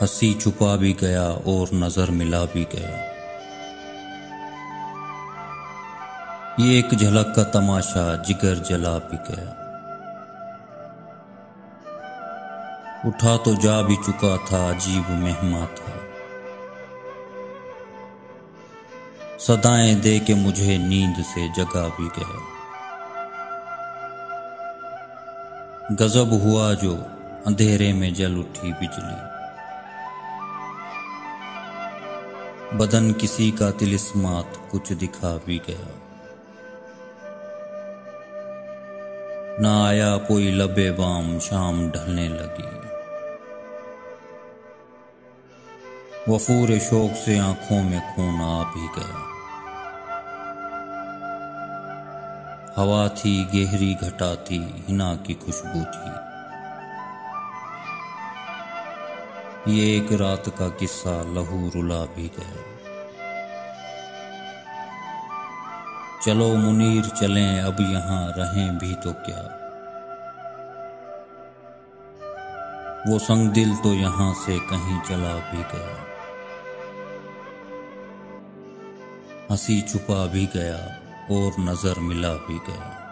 हंसी छुपा भी गया और नजर मिला भी गया। ये एक झलक का तमाशा जिगर जला भी गया। उठा तो जा भी चुका था, अजीब मेहमा था। सदाएं दे के मुझे नींद से जगा भी गया। गजब हुआ जो अंधेरे में जल उठी बिजली। बदन किसी का तिलिस्मात कुछ दिखा भी गया। ना आया कोई लबे बाम, शाम ढलने लगी। वफूर शौक से आंखों में खून आ भी गया। हवा थी गहरी घटा थी, हिना की खुशबू थी। ये एक रात का किस्सा लहू रुला भी गया। चलो मुनीर चलें, अब यहाँ रहें भी तो क्या। वो संग दिल तो यहाँ से कहीं चला भी गया। हंसी छुपा भी गया और नजर मिला भी गया।